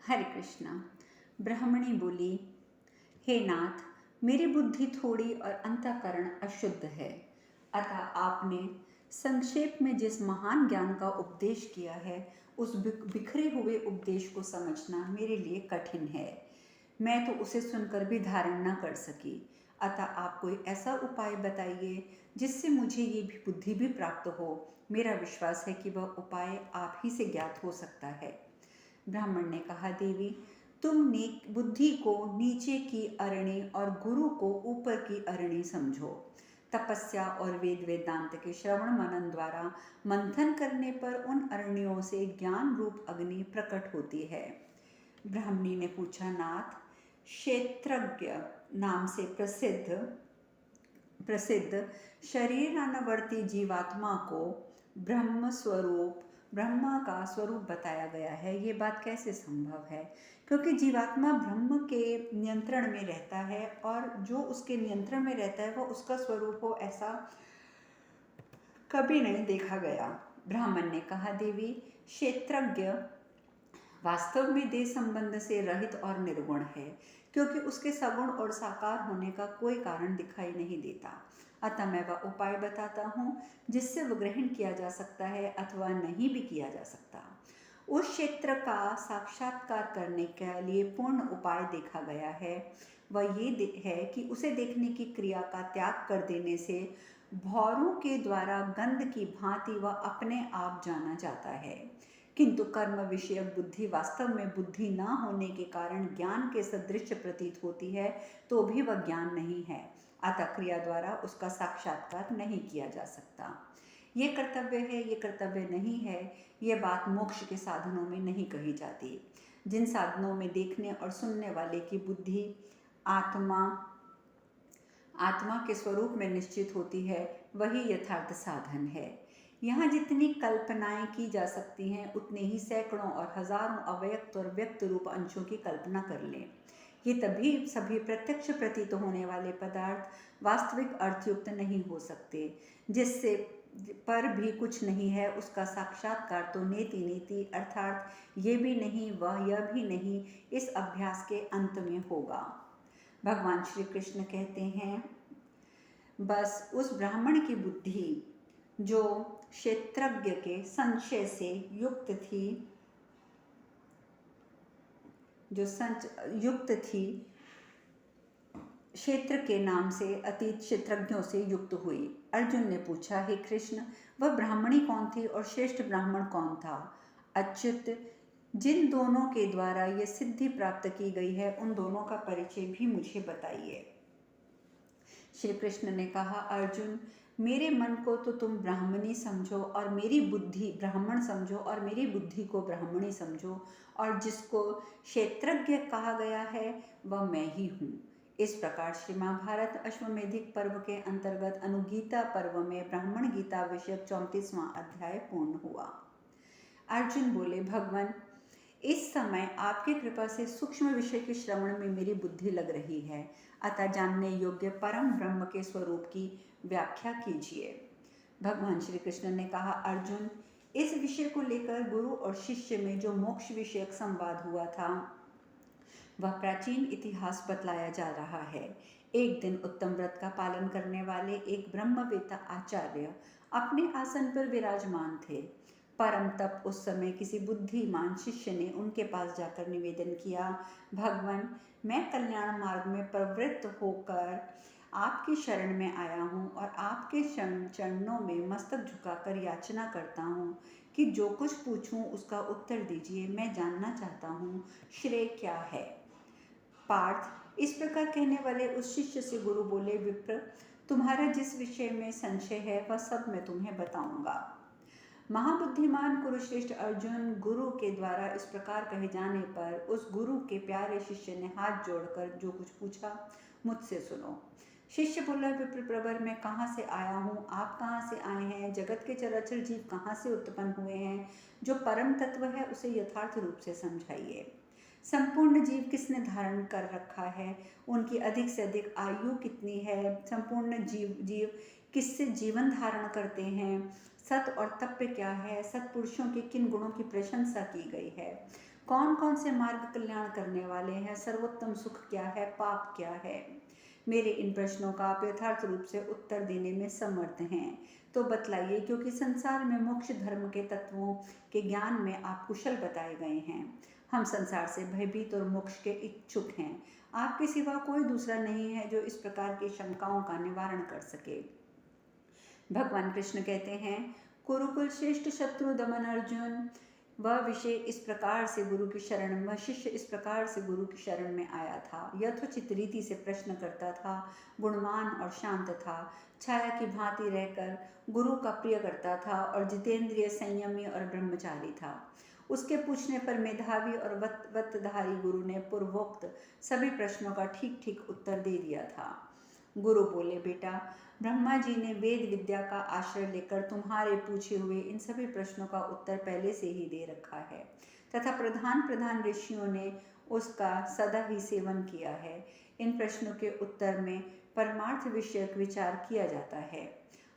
हरे कृष्णा। ब्राह्मणी बोली, हे नाथ, मेरी बुद्धि थोड़ी और अंतःकरण अशुद्ध है, अतः आपने संक्षेप में जिस महान ज्ञान का उपदेश किया है उस बिखरे हुए उपदेश को समझना मेरे लिए कठिन है। मैं तो उसे सुनकर भी धारण न कर सकी, अतः आप कोई ऐसा उपाय बताइए जिससे मुझे ये भी बुद्धि भी प्राप्त हो। मेरा विश्वास है कि वह उपाय आप ही से ज्ञात हो सकता है। ब्राह्मण ने कहा, देवी, तुम बुद्धि को नीचे की अरणी और गुरु को ऊपर की अरणी समझो। तपस्या और वेद वेदांत के श्रवण मनन द्वारा मंथन करने पर उन अरण्यों से ज्ञान रूप अग्नि प्रकट होती है। ब्राह्मणी ने पूछा, नाथ, क्षेत्रज्ञ नाम से प्रसिद्ध शरीरानवर्ती जीवात्मा को ब्रह्मा का स्वरूप बताया गया है। ये बात कैसे संभव है? क्योंकि जीवात्मा ब्रह्म के नियंत्रण में रहता है और जो उसके नियंत्रण में रहता है वह उसका स्वरूप हो, ऐसा कभी नहीं देखा गया। ब्राह्मण ने कहा, देवी, क्षेत्रज्ञ वास्तव में देह संबंध से रहित और निर्गुण है, क्योंकि उसके सगुण और साकार होने का कोई कारण दिखाई नहीं देता। अतः मैं वह उपाय बताता हूँ जिससे वह ग्रहण किया जा सकता है अथवा नहीं भी किया जा सकता। उस क्षेत्र का साक्षात्कार करने के लिए पूर्ण उपाय देखा गया है। वह ये है कि उसे देखने की क्रिया का त्याग कर देने से भौरों के द्वारा गंध की भांति वह अपने आप जाना जाता है। किंतु कर्म विषयक बुद्धि वास्तव में बुद्धि न होने के कारण ज्ञान के सदृश प्रतीत होती है, तो भी वह ज्ञान नहीं है। अतः क्रिया द्वारा उसका साक्षात्कार नहीं किया जा सकता। ये कर्तव्य है, ये कर्तव्य नहीं है, ये बात मोक्ष के साधनों में नहीं कही जाती। जिन साधनों में देखने और सुनने वाले की बुद्धि आत्मा के स्वरूप में निश्चित होती है, वही यथार्थ साधन है। यहाँ जितनी कल्पनाएं की जा सकती हैं, उतने ही सैकड़ों और हजारों अव्यक्त और व्यक्त रूप अंशों की कल्पना कर लें। ये तभी सभी प्रत्यक्ष प्रतीत होने वाले पदार्थ वास्तविक अर्थयुक्त नहीं हो सकते। जिससे पर भी कुछ नहीं है, उसका साक्षात्कार तो नेति नेति अर्थात ये भी नहीं वह यह भी नहीं, इस अभ्यास के अंत में होगा। भगवान श्री कृष्ण कहते हैं, बस उस ब्राह्मण की बुद्धि जो क्षेत्रज्ञ के संशय से युक्त थी, क्षेत्र के नाम से अतीत क्षेत्रज्ञों से युक्त हुई। अर्जुन ने पूछा, हे कृष्ण, वह ब्राह्मणी कौन थी और श्रेष्ठ ब्राह्मण कौन था? अच्युत, जिन दोनों के द्वारा ये सिद्धि प्राप्त की गई है, उन दोनों का परिचय भी मुझे बताइए। श्री कृष्ण ने कहा, अर्जुन, मेरे मन को तो तुम ब्राह्मणी समझो और मेरी बुद्धि ब्राह्मण समझो और मेरी बुद्धि को ब्राह्मणी समझो, और जिसको क्षेत्रज्ञ कहा गया है वह मैं ही हूँ। इस प्रकार श्री महाभारत अश्वमेधिक पर्व के अंतर्गत अनुगीता पर्व में ब्राह्मण गीता विषयक 34वां अध्याय पूर्ण हुआ। अर्जुन बोले, भगवान, इस समय आपकी कृपा से सूक्ष्म विषय के श्रवण में मेरी बुद्धि लग रही है, अतः जानने योग्य परम ब्रह्म के स्वरूप की व्याख्या कीजिए। भगवान श्री कृष्ण ने कहा, अर्जुन, इस विषय को लेकर गुरु और शिष्य में जो मोक्ष विषयक संवाद हुआ था वह प्राचीन इतिहास बतलाया जा रहा है। एक दिन उत्तम व्रत का पालन करने वाले एक ब्रह्मवेत्ता आचार्य अपने आसन पर विराजमान थे। परम तप उस समय किसी बुद्धिमान शिष्य ने उनके पास जाकर निवेदन किया, भगवान, मैं कल्याण मार्ग में प्रवृत्त होकर आपकी शरण में आया हूँ और आपके चरणों में मस्तक झुकाकर याचना करता हूँ कि जो कुछ पूछूं उसका उत्तर दीजिए। मैं जानना चाहता हूँ, श्रेय क्या है? पार्थ, इस प्रकार कहने वाले उस शिष्य से गुरु बोले, विप्र, तुम्हारा जिस विषय में संशय है वह सब मैं तुम्हें बताऊंगा। महाबुद्धिमान कुरुश्रेष्ठ अर्जुन गुरु के द्वारा इस प्रकार कहे जाने पर उस गुरु के प्यारे शिष्य ने हाथ जोड़कर जो कुछ पूछा, मुझसे सुनो। शिष्य बोला, विप्र प्रवर, मैं कहाँ से आया हूँ? आप कहाँ से आए हैं? जगत के चराचर जीव कहाँ से उत्पन्न हुए हैं? जो परम तत्व है उसे यथार्थ रूप से समझाइए। संपूर्ण जीव किसने धारण कर रखा है? उनकी अधिक से अधिक आयु कितनी है? संपूर्ण जीव किससे जीवन धारण करते हैं? सत और तप्य क्या है? सत्पुरुषों के किन गुणों की प्रशंसा की गई है? कौन कौन से मार्ग कल्याण करने वाले हैं, सर्वोत्तम सुख क्या है, पाप क्या है। मेरे इन प्रश्नों का आप यथार्थ रूप से उत्तर देने में समर्थ हैं तो बतलाइए, क्योंकि संसार में मोक्ष धर्म के तत्वों के ज्ञान में आप कुशल बताए गए हैं। हम संसार से भयभीत और मोक्ष के इच्छुक हैं। आपके सिवा कोई दूसरा नहीं है जो इस प्रकार की शंकाओं का निवारण कर सके। भगवान कृष्ण कहते हैं, कुरुकुल श्रेष्ठ शत्रु दमन अर्जुन, वह विषय इस प्रकार से गुरु की शरण में, शिष्य इस प्रकार से गुरु की शरण में आया था। यथोचित रीति से प्रश्न करता था, गुणवान और शांत था, छाया की भांति रहकर गुरु का प्रिय करता था और जितेंद्रिय, संयमी और ब्रह्मचारी था। उसके पूछने पर मेधावी और वतधारी गुरु ने पूर्वोक्त सभी प्रश्नों का ठीक ठीक उत्तर दे दिया था। गुरु बोले, बेटा, ब्रह्मा जी ने वेद विद्या का आश्रय लेकर तुम्हारे पूछे हुए इन सभी प्रश्नों का उत्तर पहले से ही दे रखा है तथा प्रधान प्रधान ऋषियों ने उसका सदा ही सेवन किया है। इन प्रश्नों के उत्तर में परमार्थ विषयक विचार किया जाता है।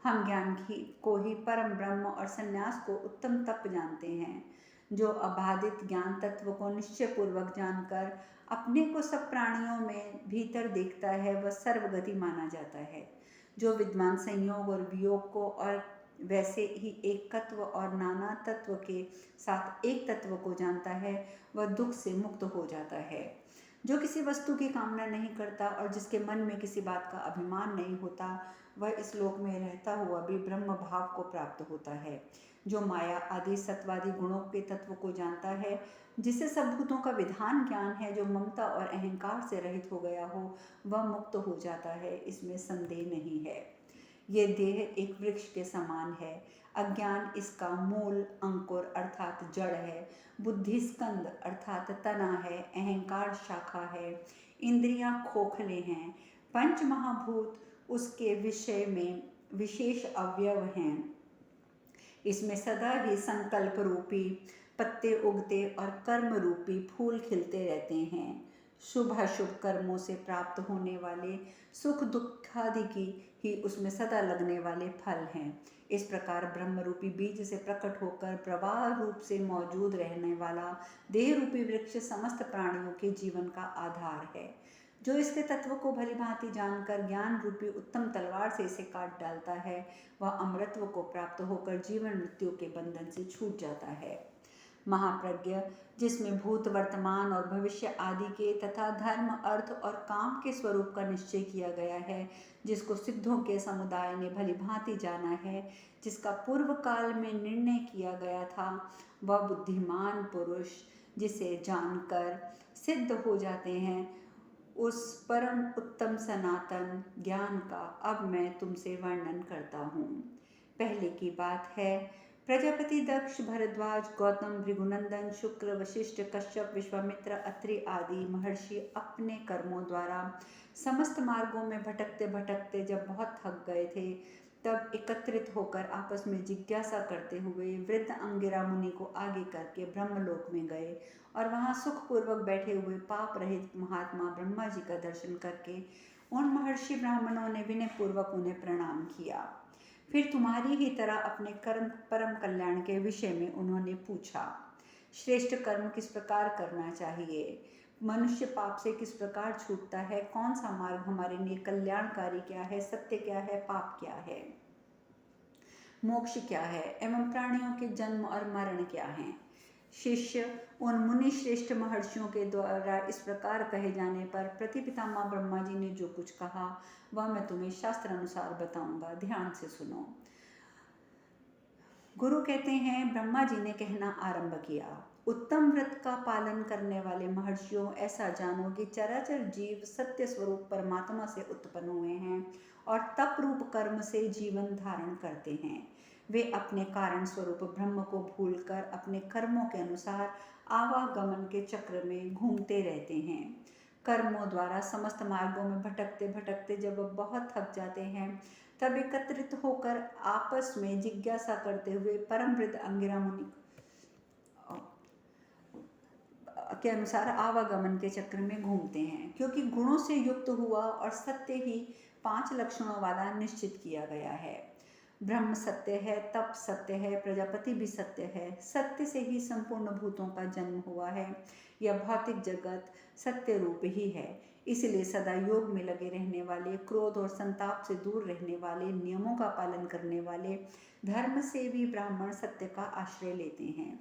हम ज्ञान को ही परम ब्रह्म और संन्यास को उत्तम तप जानते हैं। जो अबाधित ज्ञान तत्व को निश्चय पूर्वक जानकर अपने को सब प्राणियों में भीतर देखता है, वह सर्वगति माना जाता है। जो विद्वान संयोग और वियोग को और वैसे ही एक तत्व और नाना तत्व के साथ एक तत्व को जानता है, वह दुख से मुक्त हो जाता है। जो किसी वस्तु की कामना नहीं करता और जिसके मन में किसी बात का अभिमान नहीं होता, वह इस लोक में रहता हुआ भी ब्रह्म भाव को प्राप्त होता है। जो माया आदि सत्वादि गुणों के तत्व को जानता है, जिसे सब भूतों का विधान ज्ञान है, जो ममता और अहंकार से रहित हो गया हो, वह मुक्त हो जाता है, इसमें संदेह नहीं है। ये देह एक वृक्ष के समान है। अज्ञान इसका मूल अंकुर अर्थात जड़ है, बुद्धि स्कंद अर्थात तना है, अहंकार शाखा है, इंद्रियां खोखले हैं, पंच महाभूत उसके विषय में विशेष अवयव हैं। इसमें सदा ही संकल्प रूपी पत्ते उगते और कर्म रूपी फूल खिलते रहते हैं। शुभ अशुभ कर्मों से प्राप्त होने वाले सुख दुखादि की ही उसमें सदा लगने वाले फल हैं। इस प्रकार ब्रह्म रूपी बीज से प्रकट होकर प्रवाह रूप से मौजूद रहने वाला देह रूपी वृक्ष समस्त प्राणियों के जीवन का आधार है। जो इसके तत्व को भली भांति जानकर ज्ञान रूपी उत्तम तलवार से इसे काट डालता है, वह अमृतत्व को प्राप्त होकर जीवन मृत्यु के बंधन से छूट जाता है। महाप्रज्ञ, जिसमें भूत वर्तमान और भविष्य आदि के तथा धर्म अर्थ और काम के स्वरूप का निश्चय किया गया है, जिसको सिद्धों के समुदाय ने भली भांति जाना है, जिसका पूर्व काल में निर्णय किया गया था, वह बुद्धिमान पुरुष जिसे जानकर सिद्ध हो जाते हैं, उस परम उत्तम सनातन ज्ञान का अब मैं तुमसे वर्णन करता हूँ। पहले की बात है, प्रजापति दक्ष, भरद्वाज, गौतम, भृगुनंदन, शुक्र, वशिष्ठ, कश्यप, विश्वामित्र, अत्रि आदि महर्षि अपने कर्मों द्वारा समस्त मार्गों में भटकते भटकते जब बहुत थक गए थे, तब एकत्रित होकर आपस में जिज्ञासा करते हुए वृद्ध अंगिरा मुनि को आगे करके ब्रह्मलोक में गए और वहाँ सुखपूर्वक बैठे हुए पाप रहित महात्मा ब्रह्मा जी का दर्शन करके उन महर्षि ब्राह्मणों ने विनय पूर्वक उन्हें प्रणाम किया। फिर तुम्हारी ही तरह अपने कर्म परम कल्याण के विषय में उन्होंने पूछा। श्रेष्ठ कर्म किस प्रकार करना चाहिए, मनुष्य पाप से किस प्रकार छूटता है, कौन सा मार्ग हमारे लिए कल्याणकारी क्या है, सत्य क्या है, पाप क्या है, मोक्ष क्या है एवं प्राणियों के जन्म और मरण क्या है। शिष्य, उन मुनि श्रेष्ठ महर्षियों के द्वारा इस प्रकार कहे जाने पर प्रतिपितामह ब्रह्मा जी ने जो कुछ कहा, वह मैं तुम्हें शास्त्र अनुसार बताऊंगा, ध्यान से सुनो। गुरु कहते हैं, ब्रह्मा जी ने कहना आरंभ किया, उत्तम व्रत का पालन करने वाले महर्षियों, ऐसा जानो कि चराचर जीव सत्य स्वरूप परमात्मा से उत्पन्न हुए हैं और तप रूप कर्म से जीवन धारण करते हैं। वे अपने कारण स्वरूप ब्रह्म को भूलकर अपने कर्मों के अनुसार आवागमन के चक्र में घूमते रहते हैं। कर्मों द्वारा समस्त मार्गों में भटकते भटकते जब बहुत थक जाते हैं, तब एकत्रित होकर आपस में जिज्ञासा करते हुए परम वृद्ध अंगिरा मुनि के अनुसार आवागमन के चक्र में घूमते हैं, क्योंकि गुणों से युक्त हुआ और सत्य ही 5 लक्षणों वाला निश्चित किया गया है। ब्रह्म सत्य है, तप सत्य है, प्रजापति भी सत्य है। सत्य से ही संपूर्ण भूतों का जन्म हुआ है। यह भौतिक जगत सत्य रूप ही है। इसलिए सदा योग में लगे रहने वाले, क्रोध और संताप से दूर रहने वाले, नियमों का पालन करने वाले, धर्म से भी ब्राह्मण सत्य का आश्रय लेते हैं।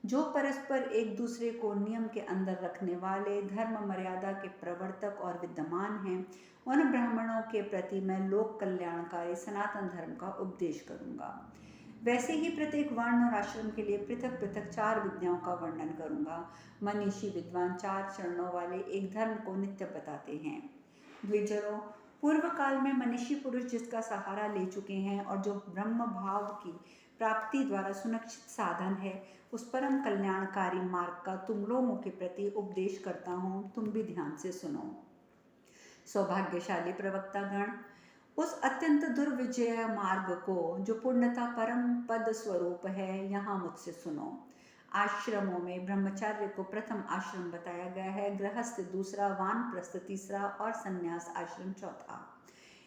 जो परस्पर एक दूसरे को नियम के अंदर रखने वाले, धर्म मर्यादा के प्रवर्तक और विद्यमान हैं, उन ब्राह्मणों के प्रति मैं लोक कल्याणकारी सनातन धर्म का उपदेश करूंगा। वैसे ही प्रत्येक वर्ण और आश्रम के लिए पृथक पृथक 4 विद्याओं का वर्णन करूंगा। मनीषी विद्वान 4 चरणों वाले एक धर्म को नित्य बताते हैं। द्विजरों, पूर्व काल में मनीषी पुरुष जिसका सहारा ले चुके हैं और जो ब्रह्म भाव की प्राप्ति द्वारा सुनिश्चित साधन है, उस परम कल्याणकारी मार्ग का तुम लोगों के प्रति उपदेश करता हूँ। तुम भी ध्यान से सुनो। सौभाग्यशाली प्रवक्ता गण, उस अत्यंत दुर्विजय मार्ग को जो पूर्णता परम पद स्वरूप है, यहाँ मुझसे सुनो। आश्रमों में ब्रह्मचार्य को प्रथम आश्रम बताया गया है, गृहस्थ दूसरा, वानप्रस्थ तीसरा और संन्यास आश्रम चौथा।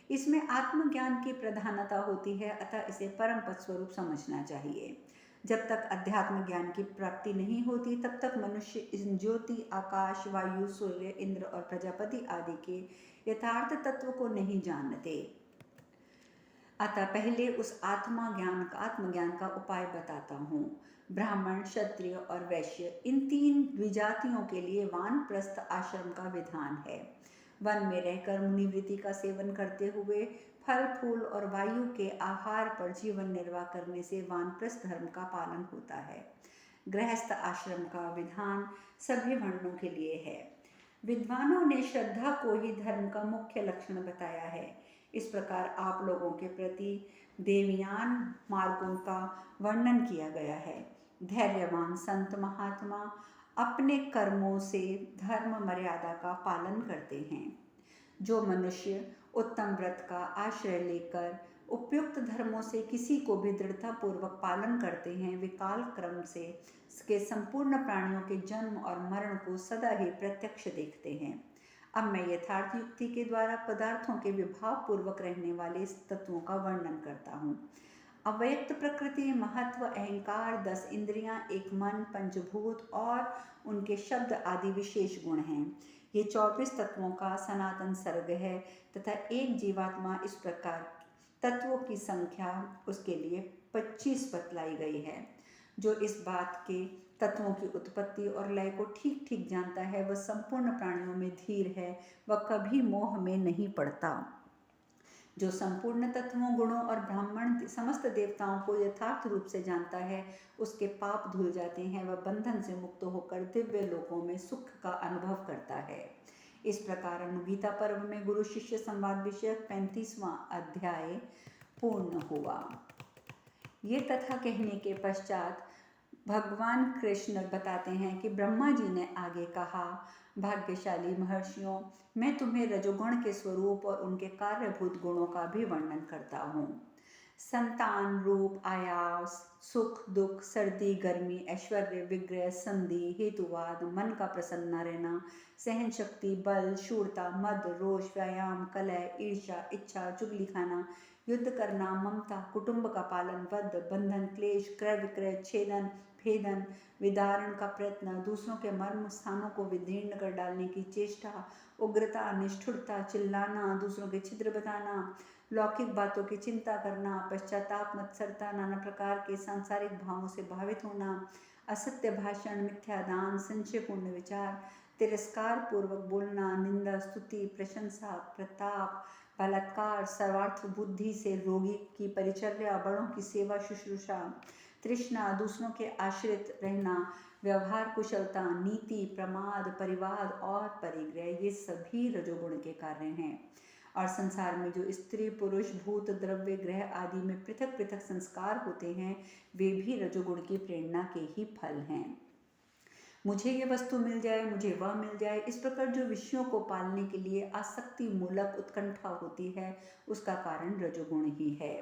इसमें आत्मज्ञान की प्रधानता होती है, अतः इसे परम पद स्वरूप समझना चाहिए। जब तक अध्यात्म ज्ञान की प्राप्ति नहीं होती, तब तक मनुष्य इस ज्योति, आकाश, वायु, सूर्य, इंद्र और प्रजापति आदि के यथार्थ तत्व को नहीं जानते। अतः पहले उस आत्मज्ञान का उपाय बताता हूँ। ब्राह्मण, क्षत्रिय और वैश्य, इन 3 द्विजातियों के लिए वानप्रस्थ आश्रम का विधान है। वन में रहकर मुनिवृत्ति का सेवन करते हुए फल फूल और वायु के आहार पर जीवन निर्वाह करने से वानप्रस्थ धर्म का पालन होता है। गृहस्थ आश्रम का विधान सभी वर्णों के लिए है। विद्वानों ने श्रद्धा को ही धर्म का मुख्य लक्षण बताया है। इस प्रकार आप लोगों के प्रति देवयान मार्गों का वर्णन किया गया है। धैर्यवान संत महात्मा अपने कर्मों से धर्म मर्यादा का पालन करते हैं। जो मनुष्य उत्तम व्रत का आश्रय लेकर उपयुक्त धर्मों से किसी को भी दृढ़तापूर्वक पालन करते हैं, वे काल क्रम से के संपूर्ण प्राणियों के जन्म और मरण को सदा ही प्रत्यक्ष देखते हैं। अब मैं यथार्थ युक्ति के द्वारा पदार्थों के विभाव पूर्वक रहने वाले इस तत्वों का वर्णन करता हूँ। अव्यक्त प्रकृति, महत्व, अहंकार, 10 इंद्रियां, एक मन, पंचभूत और उनके शब्द आदि विशेष गुण हैं। ये 24 तत्वों का सनातन सर्ग है तथा एक जीवात्मा, इस प्रकार तत्वों की संख्या उसके लिए 25 बतलाई गई है। जो इस बात के तत्वों की उत्पत्ति और लय को ठीक ठीक जानता है, वह संपूर्ण प्राणियों में धीर है, वह कभी मोह में नहीं पड़ता। जो संपूर्ण तत्वों, गुणों और ब्राह्मण समस्त देवताओं को यथार्थ रूप से जानता है, उसके पाप धुल जाते हैं, वह बंधन से मुक्त होकर दिव्य लोकों में सुख का अनुभव करता है। इस प्रकार अनुगीता पर्व में गुरु शिष्य संवाद विषयक 35वां अध्याय पूर्ण हुआ। ये कथा कहने के पश्चात भगवान कृष्ण बताते हैं कि ब्रह्मा जी ने आगे कहा, भाग्यशाली महर्षियों, मैं तुम्हें रजोगुण के स्वरूप और उनके कार्यभूत गुणों का भी वर्णन करता हूँ। संतान, रूप, आयास, सुख, दुख, सर्दी, गर्मी, ऐश्वर्य, विग्रह, संधि, हेतुवाद, मन का प्रसन्न रहना, सहन शक्ति, बल, शूरता, मद, रोष, व्यायाम, कलह, ईर्ष्या, इच्छा, चुगली खाना, युद्ध करना, ममता, कुटुंब का पालन, वध, बंधन, क्लेश, क्रय विक्रय, छेदन, भेदन, विदारण का प्रयत्न, दूसरों के मर्म स्थानों को विदीर्ण कर डालने की चेष्टा, उग्रता, निष्ठुरता, चिल्लाना, दूसरों के छिद्र बताना, लौकिक बातों की चिंता करना, पश्चाताप, मत्सरता, नाना प्रकार के सांसारिक भावों से भावित होना, असत्य भाषण, मिथ्या दान, संशयपूर्ण विचार, तिरस्कार पूर्वक बोलना, निंदा, स्तुति, प्रशंसा, प्रताप, बलात्कार, सर्वार्थ बुद्धि से रोगी की परिचर्या, बड़ों की सेवा शुश्रूषा, तृष्णा, दूसरों के आश्रित रहना, व्यवहार कुशलता, नीति, प्रमाद, परिवाद और परिग्रह, ये सभी रजोगुण के कार्य हैं। और संसार में जो स्त्री, पुरुष, भूत, द्रव्य, ग्रह आदि में पृथक पृथक संस्कार होते हैं, वे भी रजोगुण की प्रेरणा के ही फल हैं। मुझे ये वस्तु मिल जाए, मुझे वह मिल जाए, इस प्रकार जो विषयों को पालने के लिए आसक्ति मूलक उत्कंठा होती है, उसका कारण रजोगुण ही है।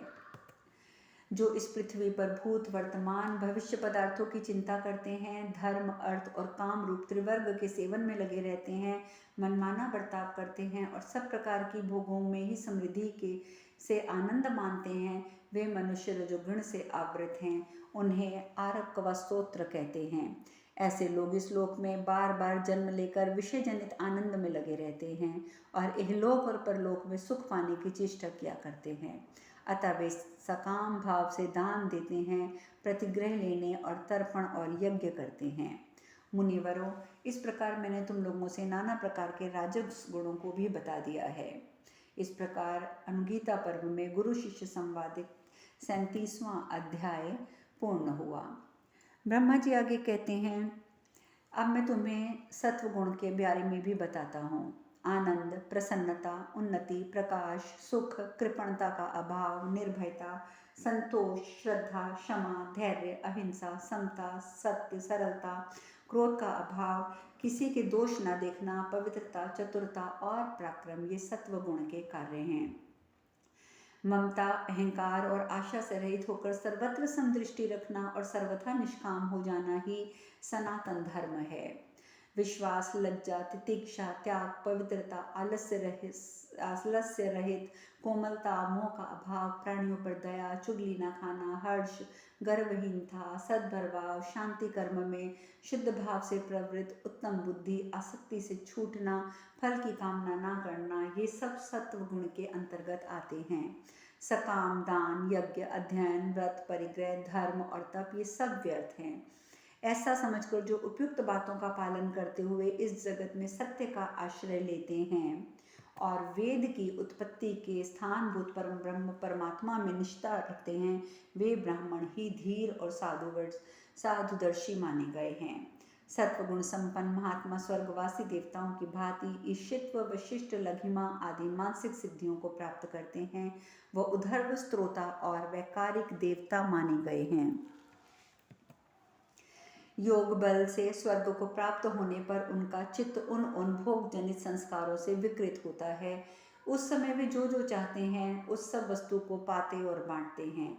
जो इस पृथ्वी पर भूत, वर्तमान, भविष्य पदार्थों की चिंता करते हैं, धर्म, अर्थ और काम रूप त्रिवर्ग के सेवन में लगे रहते हैं, मनमाना बर्ताव करते हैं और सब प्रकार की भोगों में ही समृद्धि के से आनंद मानते हैं, वे मनुष्य रजोगुण से आवृत हैं। उन्हें आरक व स्तोत्र कहते हैं। ऐसे लोग इस लोक में बार बार जन्म लेकर विषय जनित आनंद में लगे रहते हैं और इहलोक और परलोक में सुख पाने की चेष्टा किया करते हैं। अतः वे सकाम भाव से दान देते हैं, प्रतिग्रह लेने और तर्पण और यज्ञ करते हैं। मुनिवरों, इस प्रकार मैंने तुम लोगों से नाना प्रकार के राजस गुणों को भी बता दिया है। इस प्रकार अनुगीता पर्व में गुरु शिष्य संवादित 37वां अध्याय पूर्ण हुआ। ब्रह्मा जी आगे कहते हैं, अब मैं तुम्हें सत्व गुण के बारे में भी बताता हूँ। आनंद, प्रसन्नता, उन्नति, प्रकाश, सुख, कृपणता का अभाव, निर्भयता, संतोष, श्रद्धा, क्षमा, धैर्य, अहिंसा, समता, सत्य, सरलता, क्रोध का अभाव, किसी के दोष न देखना, पवित्रता, चतुरता और पराक्रम ये सत्व गुण के कार्य हैं। ममता, अहंकार और आशा से रहित होकर सर्वत्र समदृष्टि रखना और सर्वथा निष्काम हो जाना ही सनातन धर्म है। विश्वास, लज्जा, तितिक्षा, त्याग, पवित्रता, आलस्य रहित, कोमलता, मोह का अभाव, प्राणियों पर दया, चुगली न खाना, हर्ष, गर्वहीनता, सद्भाव, शांति, कर्म में शुद्ध भाव से प्रवृत्त, उत्तम बुद्धि, आसक्ति से छूटना, फल की कामना न करना, ये सब सत्व गुण के अंतर्गत आते हैं। सकाम, दान, यज्ञ, अध्ययन, व्रत, परिग्रह, धर्म और तप ये सब व्यर्थ हैं। ऐसा समझकर जो उपयुक्त बातों का पालन करते हुए इस जगत में सत्य का आश्रय लेते हैं और वेद की उत्पत्ति के स्थानभूत परम ब्रह्म परमात्मा में निष्ठा रखते हैं, वे ब्राह्मण ही धीर और साधुदर्शी माने गए हैं। सत्वगुण संपन्न महात्मा स्वर्गवासी देवताओं की भांति ईशित्व, वशिष्ठ, लघिमा आदि मानसिक सिद्धियों को प्राप्त करते हैं। वह उधर्व, स्त्रोता और वैकारिक देवता माने गए हैं। योग बल से स्वर्ग को प्राप्त होने पर उनका चित्त उन भोग जनित संस्कारों से विकृत होता है। उस समय वे जो जो चाहते हैं उस सब वस्तु को पाते और बांटते हैं।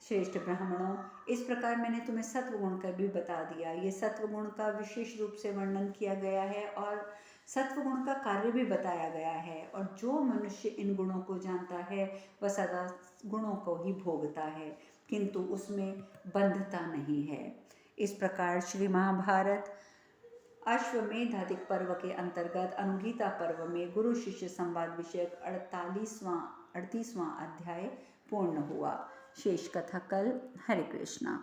श्रेष्ठ ब्राह्मणों, इस प्रकार मैंने तुम्हें सत्वगुण का भी बता दिया। ये सत्वगुण का विशेष रूप से वर्णन किया गया है और सत्वगुण का कार्य भी बताया गया है। और जो मनुष्य इन गुणों को जानता है वह सदा गुणों को ही भोगता है, किंतु उसमें बंधता नहीं है। इस प्रकार श्री महाभारत अश्वमेधाधिक पर्व के अंतर्गत अनुगीता पर्व में गुरु शिष्य संवाद विषयक 38वां अध्याय पूर्ण हुआ। शेष कथा कल। हरे कृष्णा।